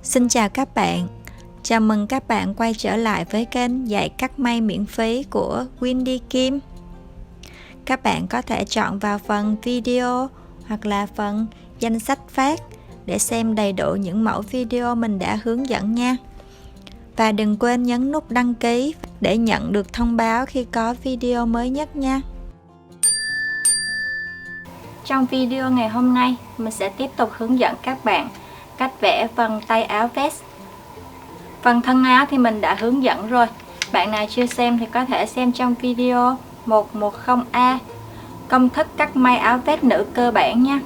Xin chào các bạn, chào mừng các bạn quay trở lại với kênh dạy cắt may miễn phí của Windy Kim. Các bạn có thể chọn vào phần video hoặc là phần danh sách phát để xem đầy đủ những mẫu video mình đã hướng dẫn nha. Và đừng quên nhấn nút đăng ký để nhận được thông báo khi có video mới nhất nha. Trong video ngày hôm nay, mình sẽ tiếp tục hướng dẫn các bạn cách vẽ phần tay áo vest. Phần thân áo thì mình đã hướng dẫn rồi. Bạn nào chưa xem thì có thể xem trong video 110A công thức cắt may áo vest nữ cơ bản nha.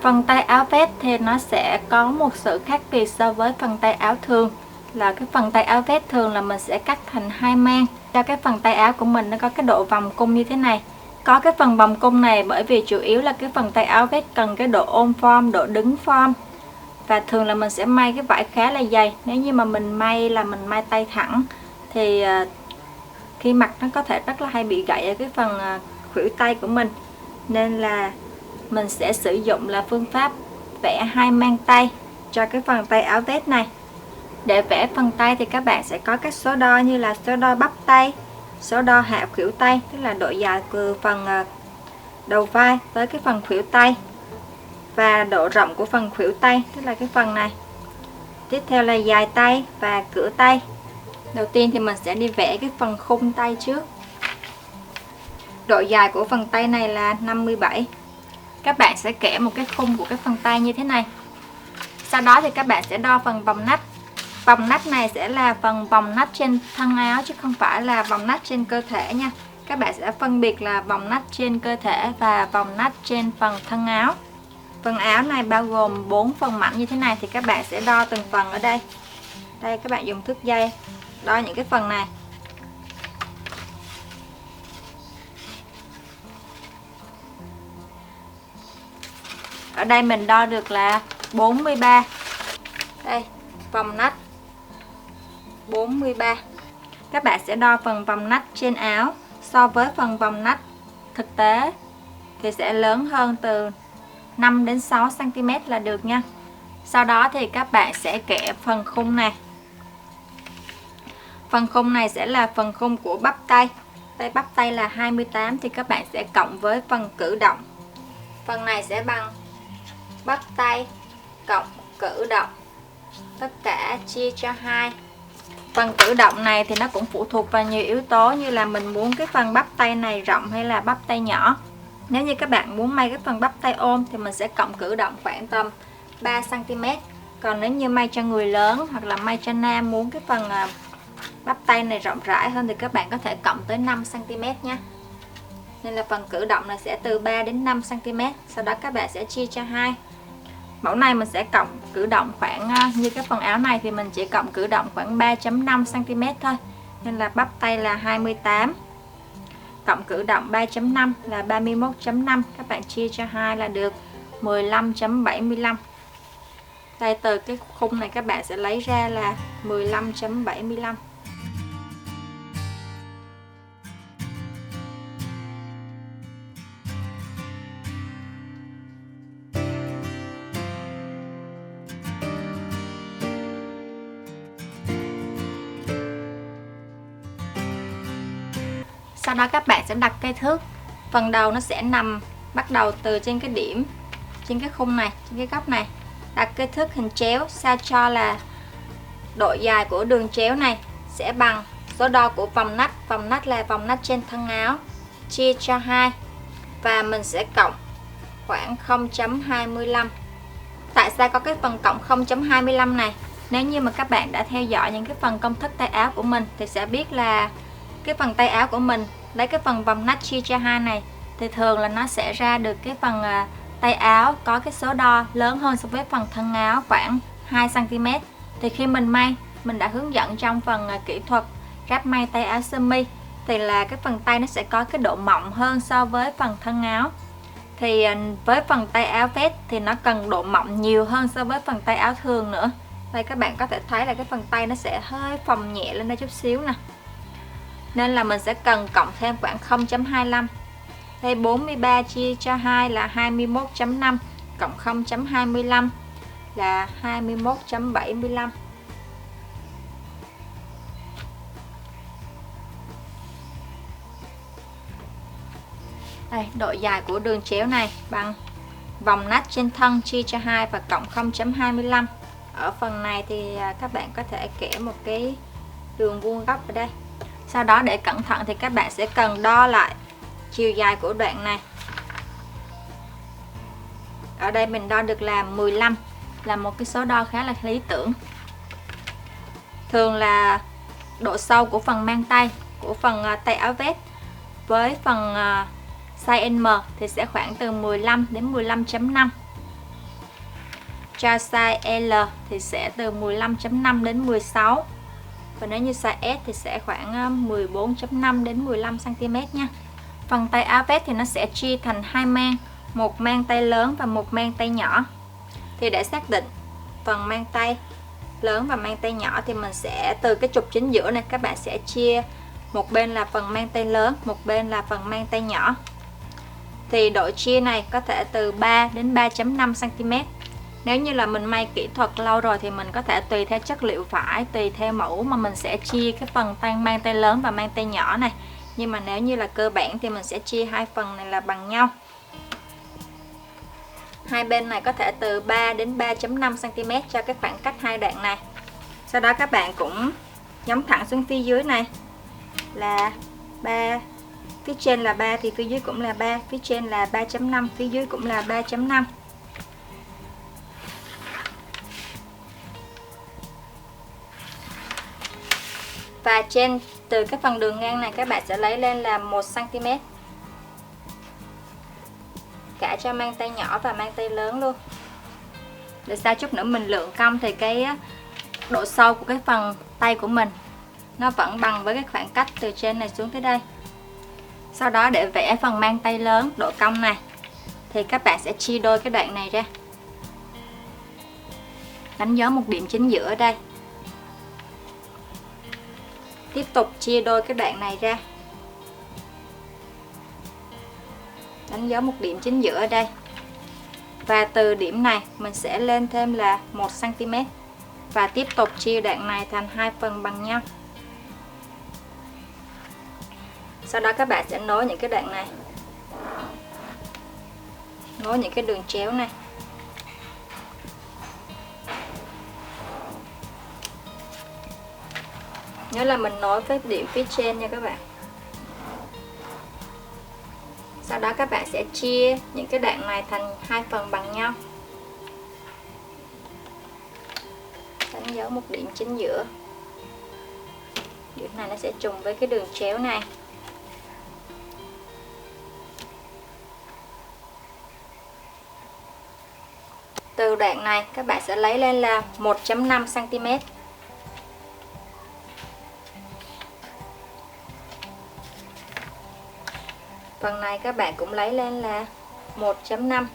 Phần tay áo vest thì nó sẽ có một sự khác biệt so với phần tay áo thường. Là cái phần tay áo vest thường là mình sẽ cắt thành hai mang. Cho cái phần tay áo của mình nó có cái độ vòng cung như thế này. Có cái phần vòng cung này bởi vì chủ yếu là cái phần tay áo vest cần cái độ ôm form, độ đứng form. Và thường là mình sẽ may cái vải khá là dày. Nếu như mà mình may tay thẳng thì khi mặc nó có thể rất là hay bị gãy ở cái phần khuỷu tay của mình. Nên là mình sẽ sử dụng là phương pháp vẽ hai mang tay cho cái phần tay áo vest này. Để vẽ phần tay thì các bạn sẽ có các số đo như là số đo bắp tay, số đo hạ khuỷu tay, tức là độ dài từ phần đầu vai tới cái phần khuỷu tay, và độ rộng của phần khuỷu tay, tức là cái phần này. Tiếp theo là dài tay và cửa tay. Đầu tiên thì mình sẽ đi vẽ cái phần khung tay trước. Độ dài của phần tay này là 57. Các bạn sẽ kẻ một cái khung của cái phần tay như thế này. Sau đó thì các bạn sẽ đo phần vòng nách. Vòng nách này sẽ là phần vòng nách trên thân áo chứ không phải là vòng nách trên cơ thể nha. Các bạn sẽ phân biệt là vòng nách trên cơ thể và vòng nách trên phần thân áo. Phần áo này bao gồm 4 phần mảnh như thế này thì các bạn sẽ đo từng phần ở đây. Đây, các bạn dùng thước dây đo những cái phần này. Ở đây mình đo được là 43. Đây, vòng nách 43. Các bạn sẽ đo phần vòng nách trên áo so với phần vòng nách thực tế thì sẽ lớn hơn từ 5 đến 6 cm là được nha. Sau đó thì các bạn sẽ kẻ phần khung này. Phần khung này sẽ là phần khung của bắp tay. Đây, bắp tay là 28 thì các bạn sẽ cộng với phần cử động. Phần này sẽ bằng bắp tay cộng cử động, tất cả chia cho 2. Phần cử động này thì nó cũng phụ thuộc vào nhiều yếu tố như là mình muốn cái phần bắp tay này rộng hay là bắp tay nhỏ. Nếu như các bạn muốn may cái phần bắp tay ôm thì mình sẽ cộng cử động khoảng tầm 3 cm. Còn nếu như may cho người lớn hoặc là may cho nam muốn cái phần bắp tay này rộng rãi hơn thì các bạn có thể cộng tới 5 cm nha. Nên là phần cử động này sẽ từ 3 đến 5 cm. Sau đó các bạn sẽ chia cho 2. Mẫu này mình sẽ cộng cử động khoảng như cái phần áo này thì mình chỉ cộng cử động khoảng 3.5 cm thôi. Nên là bắp tay là 28 cộng cử động 3.5 là 31.5. Các bạn chia cho 2 là được 15.75. Đây, từ cái khung này các bạn sẽ lấy ra là 15.75. Sau đó các bạn sẽ đặt cây thước. Phần đầu nó sẽ nằm bắt đầu từ trên cái điểm, trên cái khung này, trên cái góc này. Đặt cây thước hình chéo sao cho là độ dài của đường chéo này sẽ bằng số đo của vòng nách. Vòng nách là vòng nách trên thân áo, chia cho 2. Và mình sẽ cộng khoảng 0.25. Tại sao có cái phần cộng 0.25 này? Nếu như mà các bạn đã theo dõi những cái phần công thức tay áo của mình thì sẽ biết là cái phần tay áo của mình lấy cái phần vòng nách chia cho 2 này thì thường là nó sẽ ra được cái phần tay áo có cái số đo lớn hơn so với phần thân áo khoảng 2 cm. Thì khi mình may, mình đã hướng dẫn trong phần kỹ thuật ráp may tay áo sơ mi thì là cái phần tay nó sẽ có cái độ mỏng hơn so với phần thân áo. Thì với phần tay áo vest thì nó cần độ mỏng nhiều hơn so với phần tay áo thường nữa. Đây, các bạn có thể thấy là cái phần tay nó sẽ hơi phồng nhẹ lên đây chút xíu nè. Nên là mình sẽ cần cộng thêm khoảng 0.25. Đây, 43 chia cho 2 là 21.5 cộng 0.25 là 21.75. Đây, độ dài của đường chéo này bằng vòng nách trên thân chia cho 2 và cộng 0.25. Ở phần này thì các bạn có thể kẻ một cái đường vuông góc ở đây. Sau đó để cẩn thận thì các bạn sẽ cần đo lại chiều dài của đoạn này. Ở đây mình đo được là 15, là một cái số đo khá là lý tưởng. Thường là độ sâu của phần mang tay, của phần tay áo vest với phần size M thì sẽ khoảng từ 15 đến 15.5. Cho size L thì sẽ từ 15.5 đến 16. Và nếu như size S thì sẽ khoảng 14.5 đến 15 cm nha. Phần tay áo vest thì nó sẽ chia thành hai mang, một mang tay lớn và một mang tay nhỏ. Thì để xác định phần mang tay lớn và mang tay nhỏ thì mình sẽ từ cái trục chính giữa này các bạn sẽ chia một bên là phần mang tay lớn, một bên là phần mang tay nhỏ. Thì độ chia này có thể từ 3 đến 3.5 cm. Nếu như là mình may kỹ thuật lâu rồi thì mình có thể tùy theo chất liệu vải, tùy theo mẫu mà mình sẽ chia cái phần tay mang tay lớn và mang tay nhỏ này. Nhưng mà nếu như là cơ bản thì mình sẽ chia hai phần này là bằng nhau. Hai bên này có thể từ 3 đến 3.5 cm cho cái khoảng cách hai đoạn này. Sau đó các bạn cũng nhắm thẳng xuống phía dưới này là 3, phía trên là 3 thì phía dưới cũng là 3, phía trên là 3.5, phía dưới cũng là 3.5. Và trên từ cái phần đường ngang này các bạn sẽ lấy lên là 1 cm. Cả cho mang tay nhỏ và mang tay lớn luôn. Để sao chút nữa mình lượng cong thì cái độ sâu của cái phần tay của mình nó vẫn bằng với cái khoảng cách từ trên này xuống tới đây. Sau đó để vẽ phần mang tay lớn độ cong này thì các bạn sẽ chia đôi cái đoạn này ra. Đánh dấu một điểm chính giữa ở đây. Tiếp tục chia đôi cái đoạn này ra. Đánh dấu một điểm chính giữa ở đây. Và từ điểm này mình sẽ lên thêm là 1 cm. Và tiếp tục chia đoạn này thành hai phần bằng nhau. Sau đó các bạn sẽ nối những cái đoạn này, nối những cái đường chéo này. Nhớ là mình nối với điểm phía trên nha các bạn. Sau đó các bạn sẽ chia những cái đoạn này thành hai phần bằng nhau. Đánh dấu một điểm chính giữa. Điểm này nó sẽ trùng với cái đường chéo này. Từ đoạn này các bạn sẽ lấy lên là 1.5 cm. Phần này các bạn cũng lấy lên là 1.5.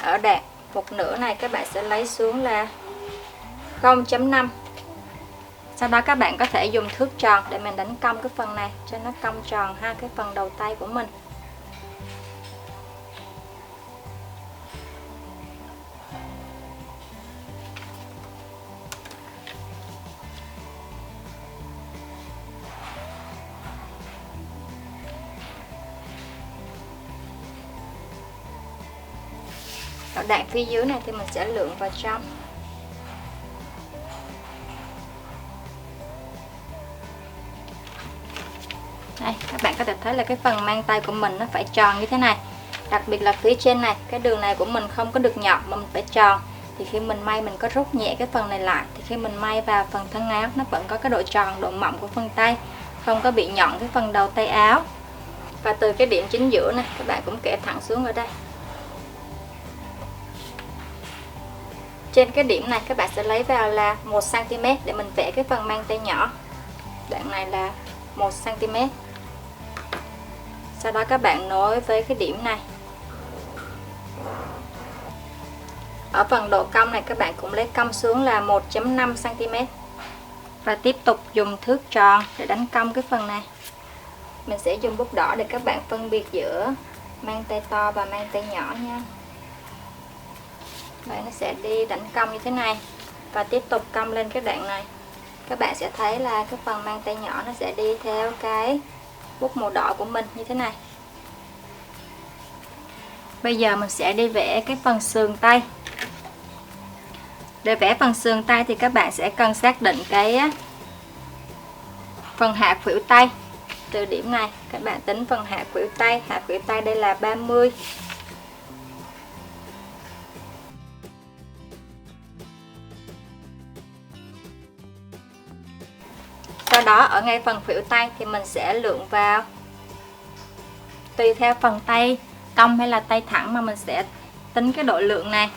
Ở đoạn một nửa này các bạn sẽ lấy xuống là 0.5. Sau đó các bạn có thể dùng thước tròn để mình đánh cong cái phần này cho nó cong tròn hai cái phần đầu tay của mình. Ở đoạn phía dưới này thì mình sẽ lượng vào trong. Đây, các bạn có thể thấy là cái phần mang tay của mình nó phải tròn như thế này. Đặc biệt là phía trên này, cái đường này của mình không có được nhọn mà mình phải tròn. Thì khi mình may mình có rút nhẹ cái phần này lại, thì khi mình may vào phần thân áo nó vẫn có cái độ tròn, độ mỏng của phần tay, không có bị nhọn cái phần đầu tay áo. Và từ cái điểm chính giữa này các bạn cũng kẻ thẳng xuống ở đây. Trên cái điểm này các bạn sẽ lấy vào là 1 cm để mình vẽ cái phần mang tay nhỏ. Đoạn này là 1 cm. Sau đó các bạn nối với cái điểm này. Ở phần độ cong này các bạn cũng lấy cong xuống là 1.5 cm. Và tiếp tục dùng thước tròn để đánh cong cái phần này. Mình sẽ dùng bút đỏ để các bạn phân biệt giữa mang tay to và mang tay nhỏ nha. Bạn nó sẽ đi đánh cong như thế này và tiếp tục cong lên cái đoạn này. Các bạn sẽ thấy là cái phần mang tay nhỏ nó sẽ đi theo cái bút màu đỏ của mình như thế này. Bây giờ mình sẽ đi vẽ cái phần sườn tay. Để vẽ phần sườn tay thì các bạn sẽ cần xác định cái phần hạ khuỷu tay. Từ điểm này các bạn tính phần hạ khuỷu tay. Hạ khuỷu tay đây là 30. Sau đó ở ngay phần khuỷu tay thì mình sẽ lượng vào. Tùy theo phần tay cong hay là tay thẳng mà mình sẽ tính cái độ lượng này.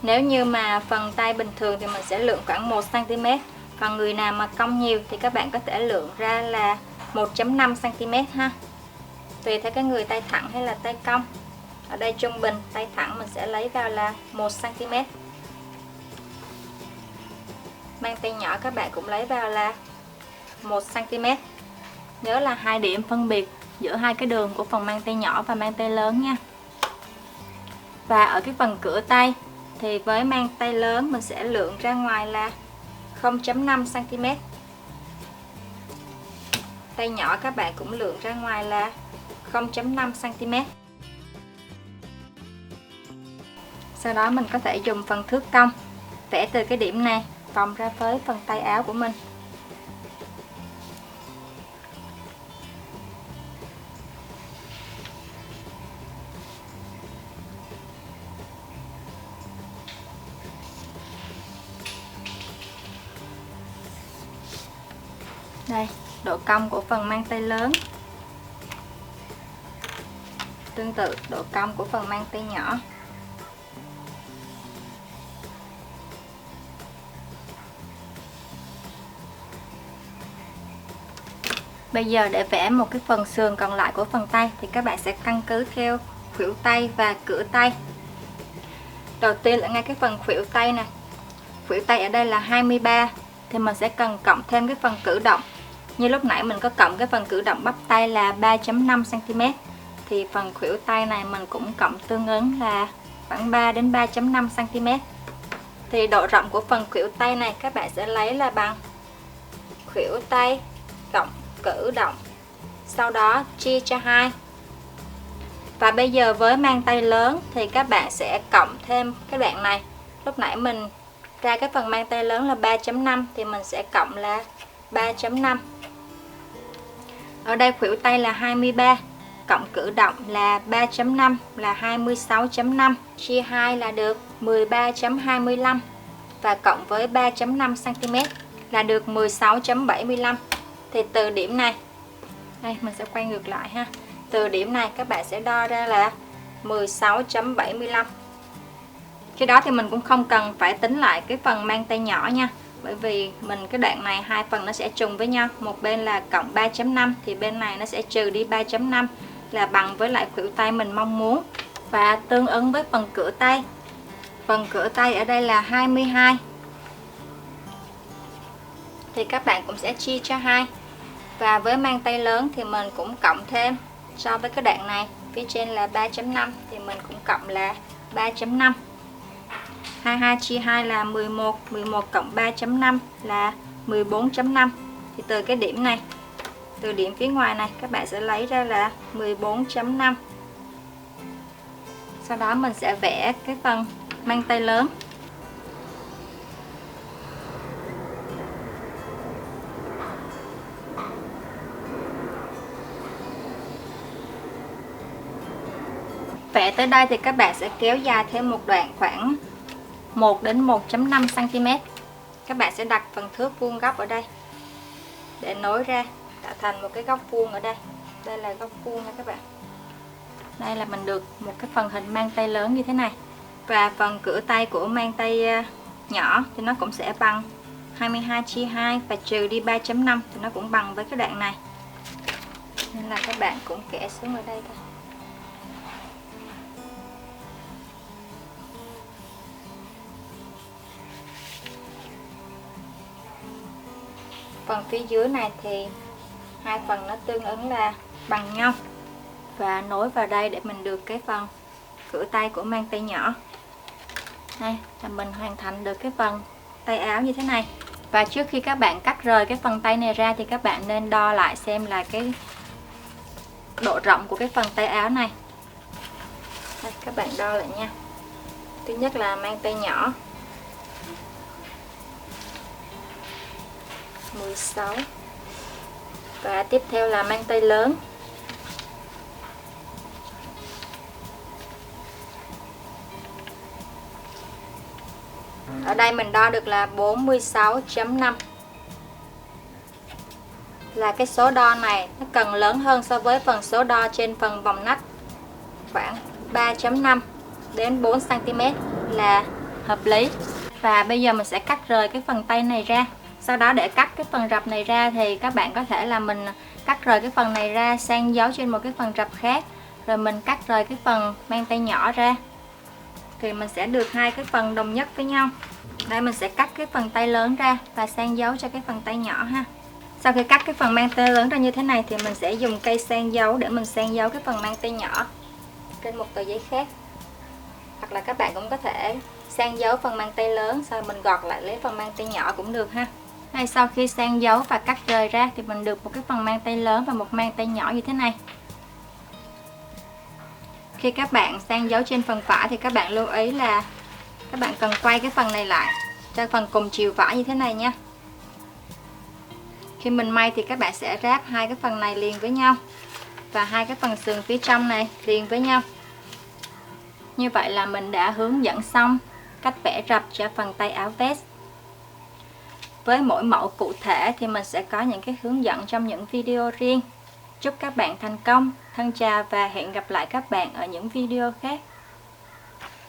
Nếu như mà phần tay bình thường thì mình sẽ lượng khoảng 1 cm. Còn người nào mà cong nhiều thì các bạn có thể lượng ra là 1,5 cm ha. Tùy theo cái người tay thẳng hay là tay cong. Ở đây trung bình tay thẳng mình sẽ lấy vào là 1 cm. Mang tay nhỏ các bạn cũng lấy vào là 1 cm. Nhớ là 2 điểm phân biệt giữa hai cái đường của phần mang tay nhỏ và mang tay lớn nha. Và ở cái phần cửa tay thì với mang tay lớn mình sẽ lượng ra ngoài là 0,5 cm. Tay nhỏ các bạn cũng lượng ra ngoài là 0,5 cm. Sau đó mình có thể dùng phần thước cong vẽ từ cái điểm này vòng ra với phần tay áo của mình. Đây, độ cong của phần mang tay lớn. Tương tự độ cong của phần mang tay nhỏ. Bây giờ để vẽ một cái phần sườn còn lại của phần tay thì các bạn sẽ căn cứ theo khuỷu tay và cửa tay. Đầu tiên là ngay cái phần khuỷu tay này. Khuỷu tay ở đây là 23 thì mình sẽ cần cộng thêm cái phần cử động. Như lúc nãy mình có cộng cái phần cử động bắp tay là 3,5 cm thì phần khuỷu tay này mình cũng cộng tương ứng là khoảng 3 đến 3,5 cm. Thì độ rộng của phần khuỷu tay này các bạn sẽ lấy là bằng khuỷu tay cộng cử động, sau đó chia cho 2. Và bây giờ với mang tay lớn thì các bạn sẽ cộng thêm cái đoạn này. Lúc nãy mình ra cái phần mang tay lớn là 3,5 thì mình sẽ cộng là 3,5. Ở đây khuỷu tay là 23, cộng cử động là 3,5 là 26,5, chia 2 là được 13,25 và cộng với 3,5 cm là được 16,75. Thì từ điểm này, đây mình sẽ quay ngược lại ha. Từ điểm này các bạn sẽ đo ra là 16,75. Khi đó thì mình cũng không cần phải tính lại cái phần mang tay nhỏ nha. Bởi vì mình cái đoạn này hai phần nó sẽ trùng với nhau. Một bên là cộng 3,5 thì bên này nó sẽ trừ đi 3,5 là bằng với lại khuỷu tay mình mong muốn. Và tương ứng với phần cửa tay. Phần cửa tay ở đây là 22. Thì các bạn cũng sẽ chia cho 2. Và với mang tay lớn thì mình cũng cộng thêm so với cái đoạn này. Phía trên là 3,5 thì mình cũng cộng là 3,5. 22 chia 2 là 11, 11 cộng 3,5 là 14,5. Thì từ cái điểm này, từ điểm phía ngoài này các bạn sẽ lấy ra là 14,5. Sau đó mình sẽ vẽ cái phần mang tay lớn. Vẽ tới đây thì các bạn sẽ kéo dài thêm một đoạn khoảng 1 đến 1,5 cm. Các bạn sẽ đặt phần thước vuông góc ở đây để nối ra tạo thành một cái góc vuông ở đây. Đây là góc vuông nha các bạn. Đây là mình được một cái phần hình mang tay lớn như thế này. Và phần cửa tay của mang tay nhỏ thì nó cũng sẽ bằng 22 chia 2 và trừ đi 3,5 thì nó cũng bằng với cái đoạn này. Nên là các bạn cũng kẻ xuống ở đây thôi. Phần phía dưới này thì hai phần nó tương ứng là bằng nhau. Và nối vào đây để mình được cái phần cửa tay của mang tay nhỏ. Đây là mình hoàn thành được cái phần tay áo như thế này. Và trước khi các bạn cắt rời cái phần tay này ra thì các bạn nên đo lại xem là cái độ rộng của cái phần tay áo này. Đây, các bạn đo lại nha. Thứ nhất là mang tay nhỏ 16. Và tiếp theo là mang tay lớn 4. Ở đây mình đo được là 46.5. Là cái số đo này nó cần lớn hơn so với phần số đo trên phần vòng nách khoảng 3.5 đến 4 cm là hợp lý. Và bây giờ mình sẽ cắt rời cái phần tay này ra. Sau đó để cắt cái phần rập này ra thì các bạn có thể là mình cắt rời cái phần này ra sang dấu trên một cái phần rập khác, rồi mình cắt rời cái phần mang tay nhỏ ra thì mình sẽ được hai cái phần đồng nhất với nhau. Đây mình sẽ cắt cái phần tay lớn ra và sang dấu cho cái phần tay nhỏ ha. Sau khi cắt cái phần mang tay lớn ra như thế này thì mình sẽ dùng cây sang dấu để mình sang dấu cái phần mang tay nhỏ trên một tờ giấy khác. Hoặc là các bạn cũng có thể sang dấu phần mang tay lớn sau mình gọt lại lấy phần mang tay nhỏ cũng được ha. Đây, sau khi sang dấu và cắt rời ra thì mình được một cái phần mang tay lớn và một mang tay nhỏ như thế này. Khi các bạn sang dấu trên phần phải thì các bạn lưu ý là các bạn cần quay cái phần này lại cho phần cùng chiều phải như thế này nha. Khi mình may thì các bạn sẽ ráp hai cái phần này liền với nhau và hai cái phần sườn phía trong này liền với nhau. Như vậy là mình đã hướng dẫn xong cách vẽ rập cho phần tay áo vest. Với mỗi mẫu cụ thể thì mình sẽ có những cái hướng dẫn trong những video riêng. Chúc các bạn thành công. Thân chào và hẹn gặp lại các bạn ở những video khác.